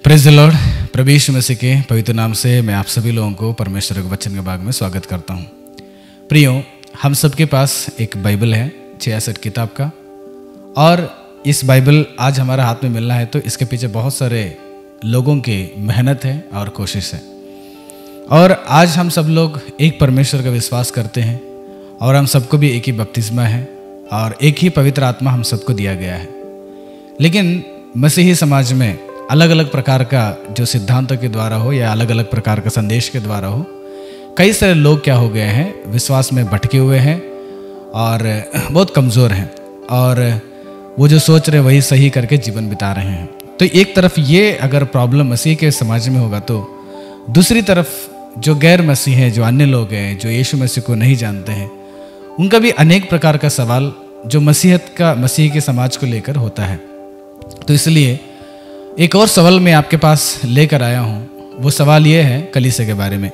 Praise the Lord. प्रभु यीशु मसीह के पवित्र नाम से मैं आप सभी लोगों को परमेश्वर के वचन के भाग में स्वागत करता हूँ। प्रियो, हम सबके पास एक बाइबल है 66 किताब का, और इस बाइबल आज हमारा हाथ में मिलना है तो इसके पीछे बहुत सारे लोगों की मेहनत है और कोशिश है। और आज हम सब लोग एक परमेश्वर का विश्वास करते हैं और हम सबको भी एक ही बपतिस्मा है और एक ही पवित्र आत्मा हम सबको दिया गया है। लेकिन मसीही समाज में अलग अलग प्रकार का जो सिद्धांतों के द्वारा हो या अलग अलग प्रकार का संदेश के द्वारा हो, कई सारे लोग क्या हो गए हैं, विश्वास में भटके हुए हैं और बहुत कमज़ोर हैं, और वो जो सोच रहे वही सही करके जीवन बिता रहे हैं। तो एक तरफ ये अगर प्रॉब्लम मसीह के समाज में होगा, तो दूसरी तरफ जो गैर मसीह हैं, जो अन्य लोग हैं, जो यीशु मसीह को नहीं जानते हैं, उनका भी अनेक प्रकार का सवाल जो मसीह के समाज को लेकर होता है। तो इसलिए एक और सवाल मैं आपके पास लेकर आया हूँ। वो सवाल ये है कलीसिया के बारे में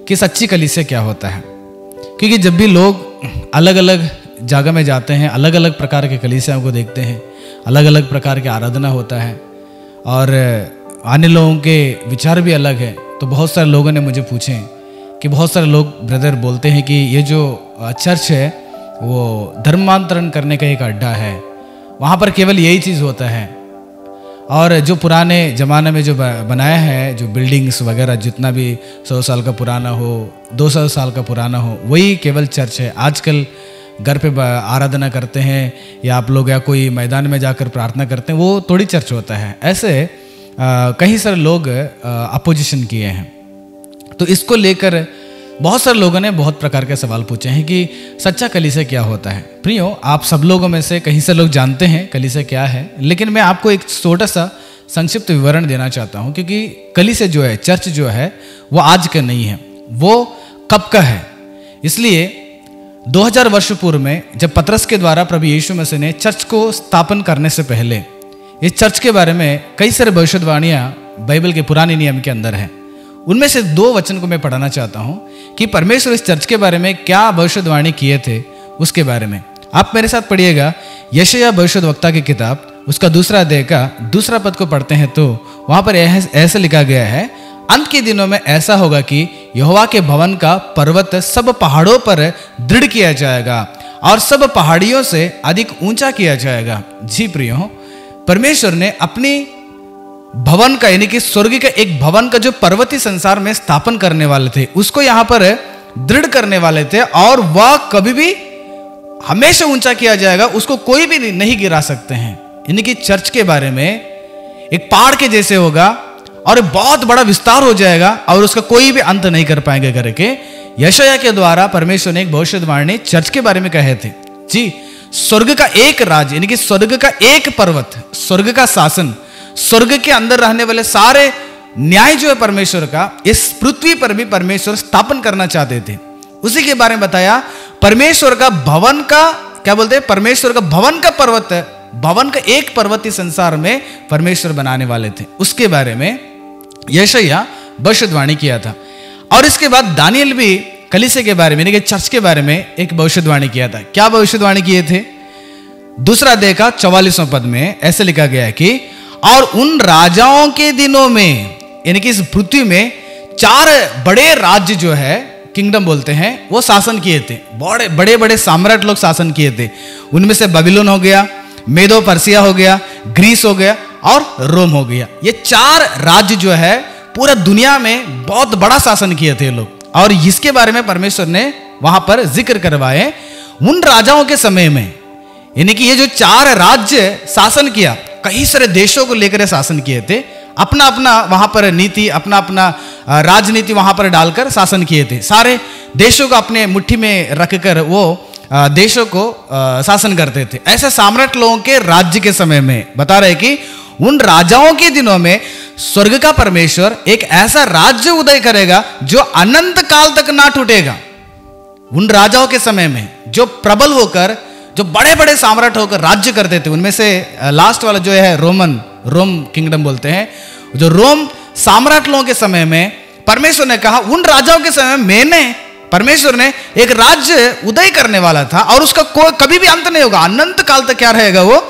कि सच्ची कलीसिया क्या होता है। क्योंकि जब भी लोग अलग अलग जगह में जाते हैं, अलग अलग प्रकार के कलीसियाओं को देखते हैं, अलग अलग प्रकार के आराधना होता है और अन्य लोगों के विचार भी अलग है। तो बहुत सारे लोगों ने मुझे पूछे कि बहुत सारे लोग ब्रदर बोलते हैं कि ये जो चर्च है वो धर्मांतरण करने का एक अड्डा है, वहाँ पर केवल यही चीज़ होता है, और जो पुराने ज़माने में जो बनाया है, जो बिल्डिंग्स वगैरह जितना भी 100 साल का पुराना हो, 200 साल का पुराना हो, वही केवल चर्च है। आजकल घर पे आराधना करते हैं या आप लोग या कोई मैदान में जाकर प्रार्थना करते हैं, वो थोड़ी चर्च होता है। ऐसे कई सारे लोग अपोजिशन किए हैं। तो इसको लेकर बहुत सारे लोगों ने बहुत प्रकार के सवाल पूछे हैं कि सच्चा कलीसिया क्या होता है। प्रियो, आप सब लोगों में से कहीं से लोग जानते हैं कलीसिया क्या है, लेकिन मैं आपको एक छोटा सा संक्षिप्त विवरण देना चाहता हूं। क्योंकि कलीसिया जो है, चर्च जो है, वो आज का नहीं है, वो कब का है। इसलिए 2000 वर्ष पूर्व में जब पतरस के द्वारा प्रभु यीशु मसीह ने चर्च को स्थापन करने से पहले इस चर्च के बारे में कई सारे भविष्यवाणियां बाइबल के पुराने नियम के अंदर है। उनमें से 2 वचन को मैं पढ़ाना चाहता हूं कि परमेश्वर इस चर्च के बारे में क्या भविष्यवाणी किए थे उसके बारे में। आप मेरे साथ पढ़िएगा यशायाह भविष्यद्वक्ता की किताब, उसका 2 अध्याय का 2 पद को पढ़ते हैं तो वहां पर ऐसे लिखा गया है, अंत के दिनों में ऐसा होगा कि यहोवा के भवन का पर्वत सब पहाड़ों पर दृढ़ किया जाएगा और सब पहाड़ियों से अधिक ऊंचा किया जाएगा। जी प्रियो, परमेश्वर ने अपनी भवन का, यानी कि स्वर्ग का एक भवन का जो पर्वतीय संसार में स्थापन करने वाले थे, उसको यहाँ पर दृढ़ करने वाले थे, और वह कभी भी हमेशा ऊंचा किया जाएगा, उसको कोई भी नहीं गिरा सकते हैं। यानी कि चर्च के बारे में एक पहाड़ के जैसे होगा और बहुत बड़ा विस्तार हो जाएगा और उसका कोई भी अंत नहीं कर पाएंगे करके यशायाह के द्वारा परमेश्वर ने एक भविष्यवाणी चर्च के बारे में कहे थे। जी, स्वर्ग का एक राज्य, यानी कि स्वर्ग का एक पर्वत, स्वर्ग का शासन, स्वर्ग के अंदर रहने वाले सारे न्याय जो है परमेश्वर का, इस पृथ्वी पर भी परमेश्वर स्थापन करना चाहते थे। उसी के बारे में बताया परमेश्वर का भवन का, क्या बोलते हैं, परमेश्वर का भवन का पर्वत, भवन का एक पर्वतीय संसार में परमेश्वर बनाने वाले थे। उसके बारे में यशायाह भविष्यवाणी किया था। और इसके बाद दानियल भी कलीसिया के बारे में, यानी कि चर्च के बारे में एक भविष्यवाणी किया था। क्या भविष्यवाणी किए थे? 2 अध्याय का 44वां पद में ऐसे लिखा गया है कि और उन राजाओं के दिनों में, यानी कि इस पृथ्वी में 4 बड़े राज्य जो है, किंगडम बोलते हैं, वो शासन किए थे। बड़े बड़े साम्राट लोग शासन किए थे। उनमें से बेबीलोन हो गया, मेदो पर्सिया हो गया, ग्रीस हो गया और रोम हो गया। ये 4 राज्य जो है पूरा दुनिया में बहुत बड़ा शासन किए थे लोग, और इसके बारे में परमेश्वर ने वहां पर जिक्र करवाए। उन राजाओं के समय में, यानी कि ये जो 4 राज्य शासन किया, कई सारे देशों को लेकर शासन किए थे, अपना अपना वहां पर नीति, अपना अपना राजनीति वहां पर डालकर शासन किए थे। सारे देशों को अपने मुट्ठी में रखकर वो देशों को शासन करते थे। ऐसे सम्राट लोगों के राज्य के समय में बता रहे कि उन राजाओं के दिनों में स्वर्ग का परमेश्वर एक ऐसा राज्य उदय करेगा जो अनंत काल तक ना टूटेगा। उन राजाओं के समय में जो प्रबल होकर, जो बड़े बड़े साम्राट होकर राज्य करते थे, उनमें से लास्ट वाला जो है रोम किंगडम बोलते हैं, जो रोम साम्राट लोगों के समय में परमेश्वर ने कहा, उन राजाओं के समय में परमेश्वर ने एक राज्य उदय करने वाला था और उसका कोई कभी भी अंत नहीं होगा, अनंत काल तक क्या रहेगा, वो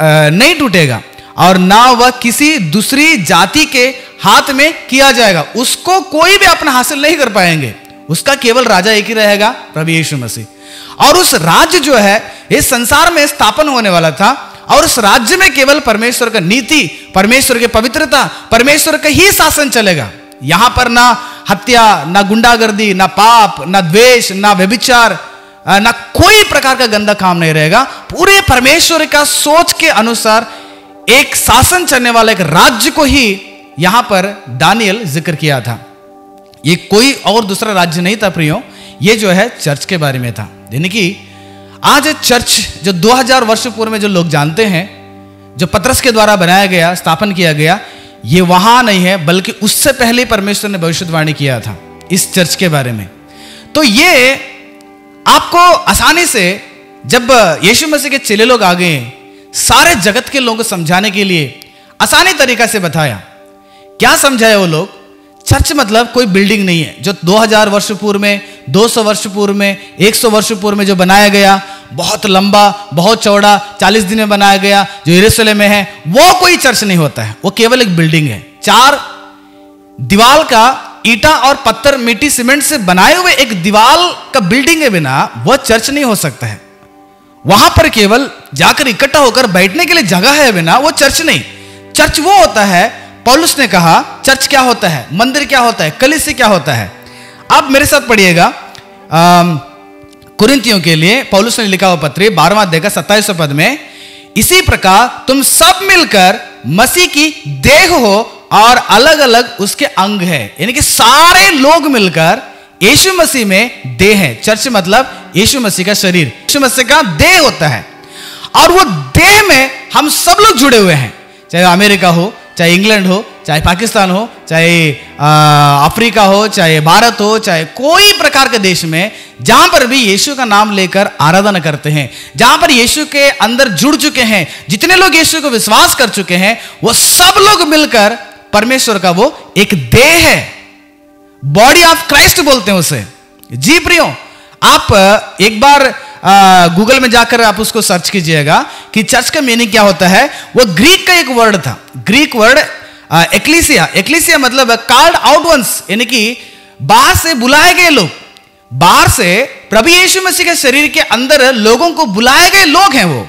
नहीं टूटेगा। और ना वह किसी दूसरी जाति के हाथ में किया जाएगा। उसको कोई भी अपना हासिल नहीं कर पाएंगे, उसका केवल राजा एक ही रहेगा, प्रभु यीशु मसीह। और उस राज्य जो है इस संसार में स्थापन होने वाला था, और उस राज्य में केवल परमेश्वर का नीति, परमेश्वर की पवित्रता, परमेश्वर का ही शासन चलेगा। यहां पर ना हत्या, ना गुंडागर्दी, ना पाप, ना द्वेष, ना व्यभिचार, ना कोई प्रकार का गंदा काम नहीं रहेगा। पूरे परमेश्वर का सोच के अनुसार एक शासन चलने वाला एक राज्य को ही यहां पर दानियल जिक्र किया था। ये कोई और दूसरा राज्य नहीं था प्रियो, ये जो है चर्च के बारे में था। यानी कि आज चर्च जो 2000 वर्ष पूर्व में जो लोग जानते हैं, जो पतरस के द्वारा बनाया गया, स्थापन किया गया, ये वहां नहीं है, बल्कि उससे पहले परमेश्वर ने भविष्यवाणी किया था इस चर्च के बारे में। तो ये आपको आसानी से, जब यीशु मसीह के चेले लोग आ गए सारे जगत के लोगों को समझाने के लिए, आसानी तरीका से बताया। क्या समझाया वो लोग? चर्च मतलब कोई बिल्डिंग नहीं है जो 2000 वर्ष पूर्व में, 200 वर्ष पूर्व में, 100 वर्ष पूर्व में जो बनाया गया, बहुत लंबा, बहुत चौड़ा, 40 दिन में बनाया गया, जो यरूशलेम में है, वो कोई चर्च नहीं होता है। वो केवल एक बिल्डिंग है। 4 दीवार का ईटा और पत्थर, मिट्टी, सीमेंट से बनाए हुए एक दीवार का बिल्डिंग के बिना वह चर्च नहीं हो सकता है। वहां पर केवल जाकर इकट्ठा होकर बैठने के लिए जगह है बिना वो चर्च नहीं। चर्च वो होता है, पौलुस ने कहा चर्च क्या होता है, मंदिर क्या होता है, कलीसिया क्या होता है। आप मेरे साथ पढ़िएगा कुरिन्थियों के लिए पौलुस ने लिखा हुआ पत्र 12वां अध्याय का 27वां पद में, इसी प्रकार तुम सब मिलकर मसीह की देह हो और अलग अलग उसके अंग है। यानी कि सारे लोग मिलकर यीशु मसीह में देह है। चर्च मतलब यीशु मसीह का शरीर, यीशु मसीह का देह होता है। और वो देह में हम सब लोग जुड़े हुए हैं, चाहे अमेरिका हो, चाहे इंग्लैंड हो, चाहे पाकिस्तान हो, चाहे अफ्रीका हो, चाहे भारत हो, चाहे कोई प्रकार के देश में जहां पर भी यीशु का नाम लेकर आराधना करते हैं, जहां पर यीशु के अंदर जुड़ चुके हैं, जितने लोग यीशु को विश्वास कर चुके हैं, वो सब लोग मिलकर परमेश्वर का वो एक देह है। बॉडी ऑफ क्राइस्ट बोलते हैं उसे। जी प्रियो, आप एक बार गूगल में जाकर आप उसको सर्च कीजिएगा कि चर्च का मीनिंग क्या होता है। वो ग्रीक का एक वर्ड था, ग्रीक वर्ड एक्लीसिया। एक्लीसिया मतलब कॉल्ड आउट वंस, यानी कि बाहर से बुलाए गए लोग, बाहर से प्रभु यीशु मसीह के शरीर के अंदर लोगों को बुलाए गए लोग हैं वो।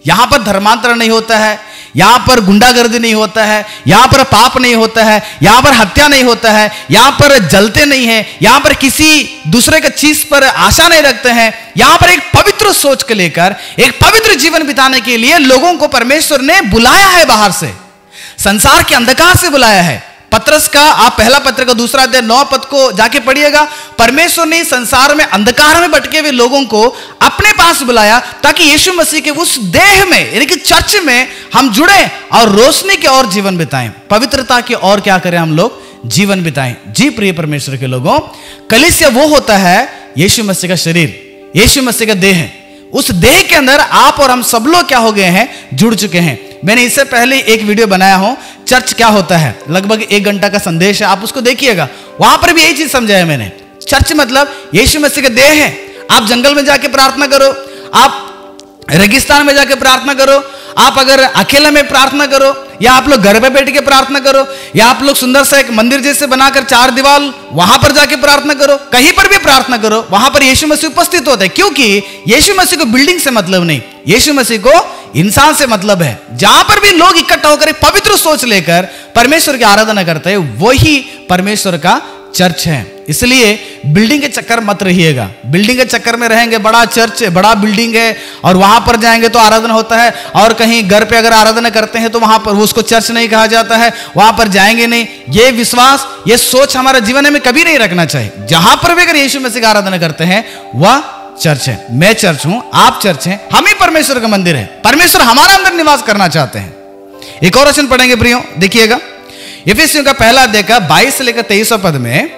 यहां पर धर्मांतरण नहीं होता है, यहां पर गुंडागर्दी नहीं होता है, यहां पर पाप नहीं होता है, यहां पर हत्या नहीं होता है, यहां पर जलते नहीं है, यहां पर किसी दूसरे के चीज पर आशा नहीं रखते हैं। यहां पर एक पवित्र सोच को लेकर एक पवित्र जीवन बिताने के लिए लोगों को परमेश्वर ने बुलाया है, बाहर से, संसार के अंधकार से बुलाया है। पतरस का आप पहला पत्र का 2 अध्याय 9 पद को जाके पढ़िएगा। परमेश्वर ने संसार में अंधकार में भटके हुए लोगों को अपने पास बुलाया ताकि यीशु मसीह के उस देह में, यानी कि चर्च में हम जुड़े और रोशनी की ओर जीवन बिताएं, पवित्रता की ओर क्या करें हम लोग, जीवन बिताएं। जी प्रिय परमेश्वर के लोगों, कलीसिया वो होता है यीशु मसीह का शरीर, यीशु मसीह का देह है। उस देह के अंदर आप और हम सब लोग क्या हो गए हैं, जुड़ चुके हैं। मैंने इससे पहले एक वीडियो बनाया हूं, चर्च क्या होता है, लगभग 1 घंटा का संदेश है, आप उसको देखिएगा। वहां पर भी यही चीज समझाया मैंने। चर्च मतलब यीशु मसीह का देह है। आप जंगल में जाके प्रार्थना करो, आप रेगिस्तान में जाके प्रार्थना करो, आप अगर अकेले में प्रार्थना करो, या आप लोग घर पे बैठ के प्रार्थना करो, या आप लोग सुंदर सा एक मंदिर जैसे बनाकर 4 दीवार वहां पर जाके प्रार्थना करो, कहीं पर भी प्रार्थना करो, वहां पर यीशु मसीह उपस्थित होता है। क्योंकि यीशु मसीह को बिल्डिंग से मतलब नहीं, यीशु मसीह को इंसान से मतलब है। जहां पर भी लोग इकट्ठा होकर पवित्र सोच लेकर परमेश्वर की आराधना करते हैं, वही परमेश्वर का चर्च है। इसलिए बिल्डिंग के चक्कर मत रहिएगा। बिल्डिंग के चक्कर में रहेंगे, बड़ा चर्च है, बड़ा बिल्डिंग है, और वहां पर जाएंगे तो आराधना होता है, और कहीं घर पे अगर आराधना करते हैं तो वहां पर उसको चर्च नहीं कहा जाता है, वहां पर जाएंगे नहीं। ये विश्वास, ये सोच हमारे जीवन में कभी नहीं रखना चाहिए। जहां पर भी अगर यीशु मसीह की आराधना करते हैं वह चर्च है। मैं चर्च हूं, आप चर्च हैं, हम ही परमेश्वर का मंदिर है। परमेश्वर हमारा अंदर निवास करना चाहते हैं। एक और वचन पढ़ेंगे प्रियो, देखिएगा इफिसियों का पहला अध्याय का 22 से लेकर 23 पद में,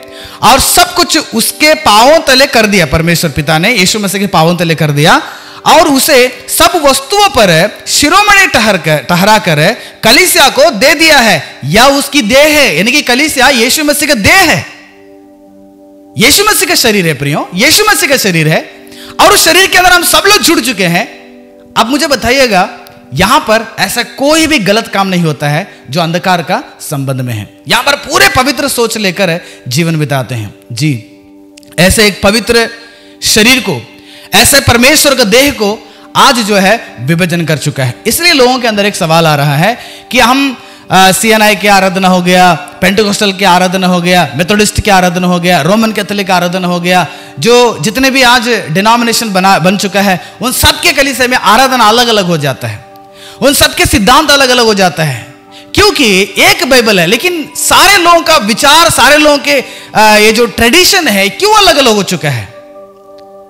और सब कुछ उसके पांवों तले कर दिया। परमेश्वर पिता ने यीशु मसीह के पांवों तले कर दिया, और उसे सब वस्तुओं पर शिरोमणि ठहरा कर कलीसिया को दे दिया है। या उसकी देह है, यानी कि कलीसिया यीशु मसीह का देह है, यीशु मसीह का शरीर है प्रियो, यीशु मसीह का शरीर है। और उस शरीर के अंदर हम सब लोग जुड़ चुके हैं। अब मुझे बताइएगा, यहां पर ऐसा कोई भी गलत काम नहीं होता है जो अंधकार का संबंध में है। यहां पर पूरे पवित्र सोच लेकर जीवन बिताते हैं। जी, ऐसे एक पवित्र शरीर को, ऐसे परमेश्वर का देह को आज जो है विभाजन कर चुका है। इसलिए लोगों के अंदर एक सवाल आ रहा है कि हम CNI की आराधना हो गया, पेंटेकोस्टल की आराधना हो गया, मेथोडिस्ट की आराधना हो गया, रोमन कैथोलिक आराधना हो गया, जो जितने भी आज डिनोमिनेशन बन चुका है, उन सब के कलीसिया में आराधना अलग अलग हो जाता है, उन सब के सिद्धांत अलग अलग हो जाता है। क्योंकि एक बाइबल है, लेकिन सारे लोगों का विचार, सारे लोगों के ये जो ट्रेडिशन है क्यों अलग अलग हो चुका है।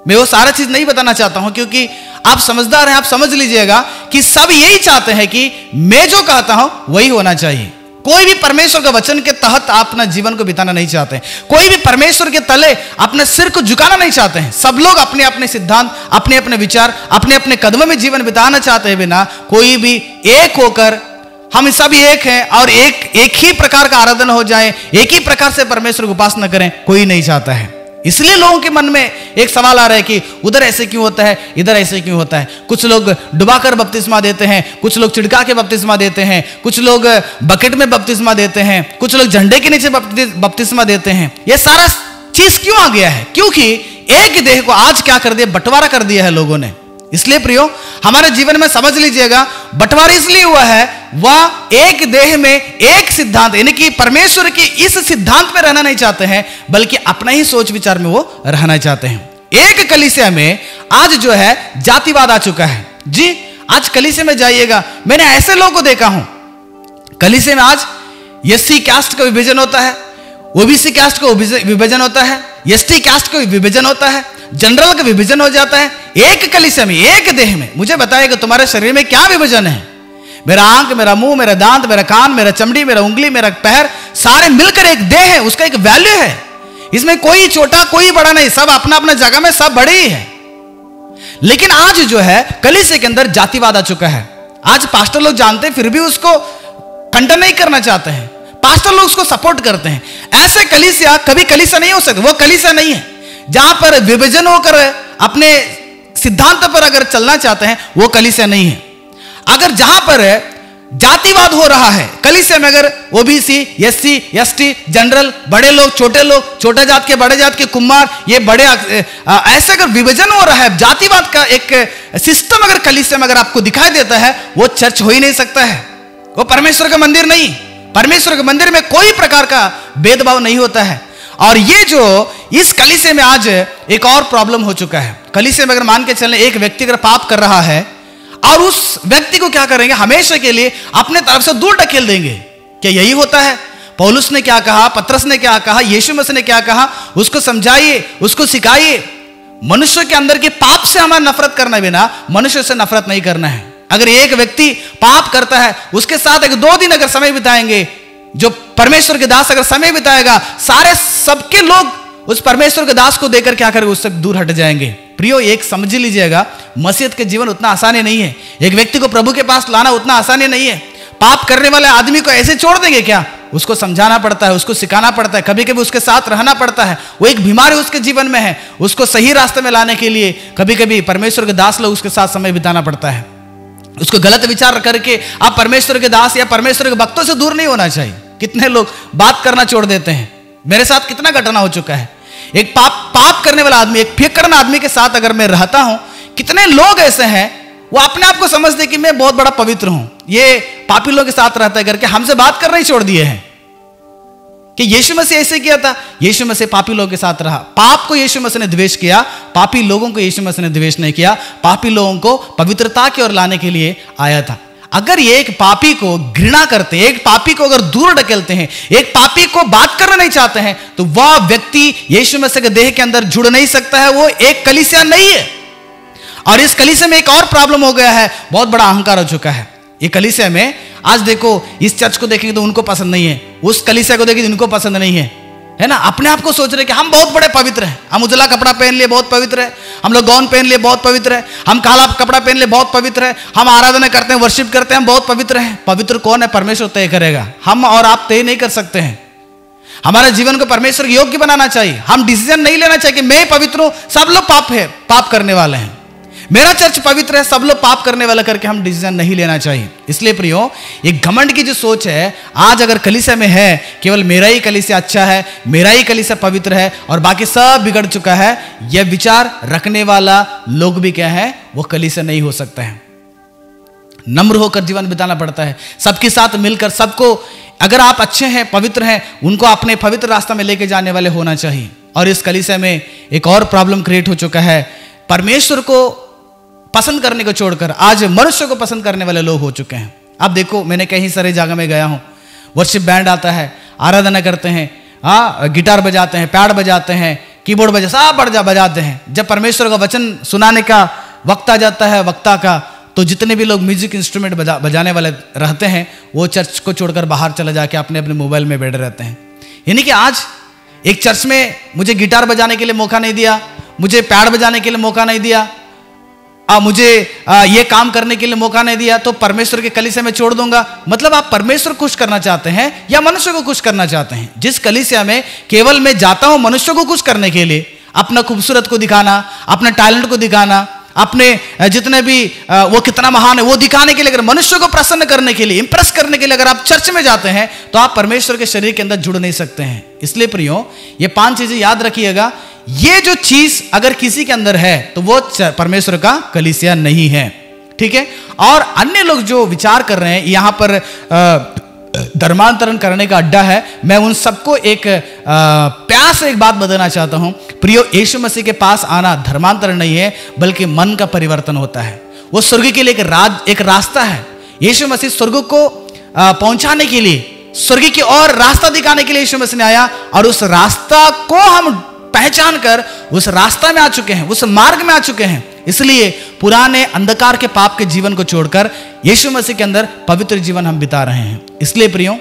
मैं वो सारा चीज नहीं बताना चाहता हूं, क्योंकि आप समझदार हैं, आप समझ लीजिएगा कि सब यही चाहते हैं कि मैं जो कहता हूं वही होना चाहिए। कोई भी परमेश्वर के वचन के तहत अपना जीवन को बिताना नहीं चाहते हैं, कोई भी परमेश्वर के तले अपने सिर को झुकाना नहीं चाहते हैं। सब लोग अपने अपने सिद्धांत, अपने अपने विचार, अपने अपने कदमों में जीवन बिताना चाहते हैं। बिना कोई भी एक होकर हम सब एक हैं और एक ही प्रकार का आराधना हो जाए, एक ही प्रकार से परमेश्वर की उपासना करें, कोई नहीं चाहता है। इसलिए लोगों के मन में एक सवाल आ रहा है कि उधर ऐसे क्यों होता है, इधर ऐसे क्यों होता है। कुछ लोग डुबाकर बपतिस्मा देते हैं, कुछ लोग चिड़का के बपतिस्मा देते हैं, कुछ लोग बकेट में बपतिस्मा देते हैं, कुछ लोग झंडे के नीचे बपतिस्मा देते हैं। यह सारा चीज क्यों आ गया है? क्योंकि एक देह को आज क्या कर दिया, बंटवारा कर दिया है लोगों ने। इसलिए प्रियो, हमारे जीवन में समझ लीजिएगा, बंटवारा इसलिए हुआ है, वह एक देह में एक सिद्धांत, यानी कि परमेश्वर के इस सिद्धांत में रहना नहीं चाहते हैं, बल्कि अपना ही सोच विचार में वो रहना चाहते हैं। एक कलीसिया में आज जो है जातिवाद आ चुका है। जी, आज कलीसिया में जाइएगा, मैंने ऐसे लोगों को देखा हूं, कलीसिया में आज SC कास्ट का विभाजन होता है, OBC कास्ट का विभाजन होता है, ST कास्ट का विभाजन होता है, जनरल का विभाजन हो जाता है। एक कलीसिया में, एक देह में। मुझे बताइएगा तुम्हारे शरीर में क्या विभाजन है? मेरा आंख, मेरा मुंह, मेरा दांत, मेरा कान, मेरा चमड़ी, मेरा उंगली, मेरा पैर, सारे मिलकर एक देह है, उसका एक वैल्यू है। इसमें कोई छोटा कोई बड़ा नहीं, सब अपना अपना जगह में सब बड़े ही है। लेकिन आज जो है कलीसिया के अंदर जातिवाद आ चुका है। आज पास्टर लोग जानते हैं, फिर भी उसको खंडन नहीं करना चाहते हैं, पास्टर लोग उसको सपोर्ट करते हैं। ऐसे कलीसिया कभी कलीसिया नहीं हो सकते, वो कलीसिया नहीं है। जहां पर विभाजन होकर अपने सिद्धांत पर अगर चलना चाहते हैं, वो कलीसिया नहीं है। अगर जहां पर जातिवाद हो रहा है कलीसिया में, अगर OBC, SC, ST, जनरल, बड़े लोग, छोटे जात के, बड़े जात के, कुम्हार, ये बड़े, ऐसे अगर विभाजन हो रहा है, जातिवाद का एक सिस्टम अगर कलीसिया में अगर आपको दिखाई देता है, वो चर्च हो ही नहीं सकता है, वो परमेश्वर का मंदिर नहीं। परमेश्वर के मंदिर में कोई प्रकार का भेदभाव नहीं होता है। और ये जो इस कलीसिया में आज एक और प्रॉब्लम हो चुका है। कलीसिया में अगर मान के चलें, एक व्यक्ति अगर पाप कर रहा है और उस व्यक्ति को क्या करेंगे, हमेशा के लिए अपने तरफ से दूर ढकेल देंगे। क्या यही होता है? पौलुस ने क्या कहा, पतरस ने क्या कहा, यीशु मसीह ने क्या कहा, उसको समझाइए, उसको सिखाइए। मनुष्य के अंदर के पाप से हमारा नफरत करना, बिना मनुष्य से नफरत नहीं करना है। अगर एक व्यक्ति पाप करता है, उसके साथ 1-2 दिन अगर समय बिताएंगे, जो परमेश्वर के दास अगर समय बिताएगा, सारे सबके लोग उस परमेश्वर के दास को देकर क्या करेंगे, उससे दूर हट जाएंगे। प्रियो, एक समझ लीजिएगा, मसीहत के जीवन उतना आसानी नहीं है। एक व्यक्ति को प्रभु के पास लाना उतना आसानी नहीं है। पाप करने वाले आदमी को ऐसे छोड़ देंगे क्या? उसको समझाना पड़ता है, उसको सिखाना पड़ता है, कभी कभी उसके साथ रहना पड़ता है। वो एक बीमारी उसके जीवन में है, उसको सही रास्ते में लाने के लिए कभी कभी परमेश्वर के दास लोग उसके साथ समय बिताना पड़ता है। उसको गलत विचार करके आप परमेश्वर के दास या परमेश्वर के भक्तों से दूर नहीं होना चाहिए। कितने लोग बात करना छोड़ देते हैं, मेरे साथ कितना घटना हो चुका है। एक पाप करने वाला आदमी, एक फेंकड़न आदमी के साथ अगर मैं रहता हूं, कितने लोग ऐसे हैं वो अपने आप को समझते कि मैं बहुत बड़ा पवित्र हूं, ये पापी लोगों के साथ रहता है करके हमसे बात करना ही छोड़ दिए हैं। कि यीशु मसीह ऐसे किया था, यीशु मसीह पापी लोगों के साथ रहा। पाप को यीशु मसीह ने द्वेष किया, पापी लोगों को यीशु मसीह ने द्वेष नहीं किया। पापी लोगों को पवित्रता की ओर लाने के लिए आया था। अगर ये एक पापी को घृणा करते हैं, एक पापी को अगर दूर ढकेलते हैं, एक पापी को बात करना नहीं चाहते हैं, तो वह व्यक्ति यीशु मसीह के देह के अंदर जुड़ नहीं सकता है, वो एक कलीसिया नहीं है। और इस कलीसिया में एक और प्रॉब्लम हो गया है, बहुत बड़ा अहंकार हो चुका है। ये कलीसिया में आज देखो, इस चर्च को देखेंगे तो उनको पसंद नहीं है, उस कलीसिया को देखेंगे तो उनको पसंद नहीं है ना। अपने आप को सोच रहे कि हम बहुत बड़े पवित्र हैं, हम उजला कपड़ा पहन लिए बहुत पवित्र है, हम लोग गाउन पहन लिए बहुत पवित्र है, हम काला कपड़ा पहन लिए बहुत पवित्र है, हम आराधना करते हैं, वर्शिप करते हैं, बहुत पवित्र है। पवित्र कौन है? परमेश्वर तय करेगा, हम और आप तय नहीं कर सकते हैं। हमारे जीवन को परमेश्वर योग्य बनाना चाहिए। हम डिसीजन नहीं लेना चाहिए कि मैं पवित्र हूं, सब लोग पाप करने वाले हैं। मेरा चर्च पवित्र है, सब लोग पाप करने वाला करके हम डिसीजन नहीं लेना चाहिए। इसलिए प्रियो, ये घमंड की जो सोच है आज अगर कलीसिया में है, केवल मेरा ही कलीसिया अच्छा है, मेरा ही कलीसिया पवित्र है और बाकी सब बिगड़ चुका है, यह विचार रखने वाला लोग भी क्या है, वो कलीसिया नहीं हो सकता है। नम्र होकर जीवन बिताना पड़ता है, सबके साथ मिलकर, सबको, अगर आप अच्छे हैं, पवित्र हैं, उनको अपने पवित्र रास्ता में लेके जाने वाले होना चाहिए। और इस कलीसिया में एक और प्रॉब्लम क्रिएट हो चुका है, परमेश्वर को पसंद करने को छोड़कर आज मनुष्य को पसंद करने वाले लोग हो चुके हैं। आप देखो, मैंने कई सारे जगह में गया हूं, वर्शिप बैंड आता है, आराधना करते हैं, गिटार बजाते हैं, पैड बजाते हैं, कीबोर्ड सब बजाते हैं। जब परमेश्वर का वचन सुनाने का वक्त आ जाता है, वक्ता का, तो जितने भी लोग म्यूजिक इंस्ट्रूमेंट बजाने वाले रहते हैं, वो चर्च को छोड़कर बाहर चले जाके अपने अपने मोबाइल में बैठे रहते हैं। यानी कि आज एक चर्च में मुझे गिटार बजाने के लिए मौका नहीं दिया, मुझे पैड बजाने के लिए मौका नहीं दिया, मुझे ये काम करने के लिए मौका नहीं दिया, तो परमेश्वर के कलीसिया में छोड़ दूंगा। मतलब आप परमेश्वर को खुश करना चाहते हैं या मनुष्य को खुश करना चाहते हैं? जिस कलीसिया में केवल मैं जाता हूं मनुष्य को खुश करने के लिए, अपना खूबसूरत को दिखाना, अपने टैलेंट को दिखाना, अपने जितने भी वो कितना महान है वो दिखाने के लिए, अगर मनुष्य को प्रसन्न करने के लिए, इंप्रेस करने के लिए अगर आप चर्च में जाते हैं, तो आप परमेश्वर के शरीर के अंदर जुड़ नहीं सकते हैं। इसलिए प्रियो, ये 5 चीजें याद रखिएगा। ये जो चीज अगर किसी के अंदर है तो वो परमेश्वर का कलीसिया नहीं है, ठीक है। और अन्य लोग जो विचार कर रहे हैं यहां पर धर्मांतरण करने का अड्डा है, मैं उन सबको एक प्यार से एक बात बताना चाहता हूं। प्रियो, यीशु मसीह के पास आना धर्मांतरण नहीं है, बल्कि मन का परिवर्तन होता है। वो स्वर्ग के लिए एक रास्ता है। यीशु मसीह स्वर्ग को पहुंचाने के लिए, स्वर्ग की ओर रास्ता दिखाने के लिए यीशु मसीह ने आया, और उस रास्ता को हम पहचान कर उस रास्ता में आ चुके हैं, उस मार्ग में आ चुके हैं। इसलिए पुराने अंधकार के पाप के जीवन को छोड़कर यीशु मसीह के अंदर पवित्र जीवन हम बिता रहे हैं। इसलिए प्रियो,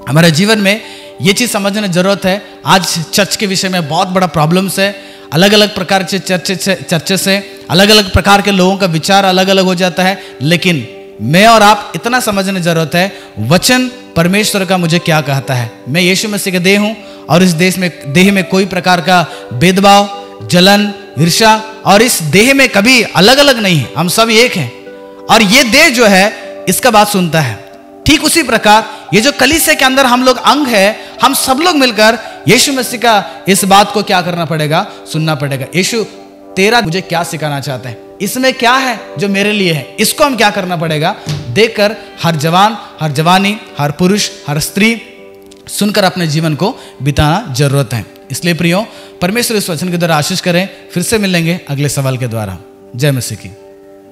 हमारे जीवन में ये चीज समझने की जरूरत है। आज चर्च के विषय में बहुत बड़ा प्रॉब्लम्स है, अलग अलग प्रकार के चर्च से अलग अलग प्रकार के लोगों का विचार अलग अलग हो जाता है। लेकिन मैं और आप इतना समझने की जरूरत है, वचन परमेश्वर का मुझे क्या कहता है। मैं यीशु मसीह का देह हूं और इस देह में कोई प्रकार का भेदभाव, जलन, ईर्ष्या और इस देह में कभी अलग अलग नहीं है, हम सब एक हैं। और ये देह जो है इसका बात सुनता है। ठीक उसी प्रकार ये जो कलीसिया के अंदर हम लोग अंग है, हम सब लोग मिलकर यीशु मसीह का इस बात को क्या करना पड़ेगा, सुनना पड़ेगा। यीशु तेरा मुझे क्या सिखाना चाहता है, इसमें क्या है जो मेरे लिए है, इसको हम क्या करना पड़ेगा देखकर हर जवान, हर जवानी, हर पुरुष, हर स्त्री सुनकर अपने जीवन को बिताना जरूरत है। इसलिए प्रियो, परमेश्वर इस वचन के द्वारा आशीष करें। फिर से मिलेंगे अगले सवाल के द्वारा। जय मसीह की।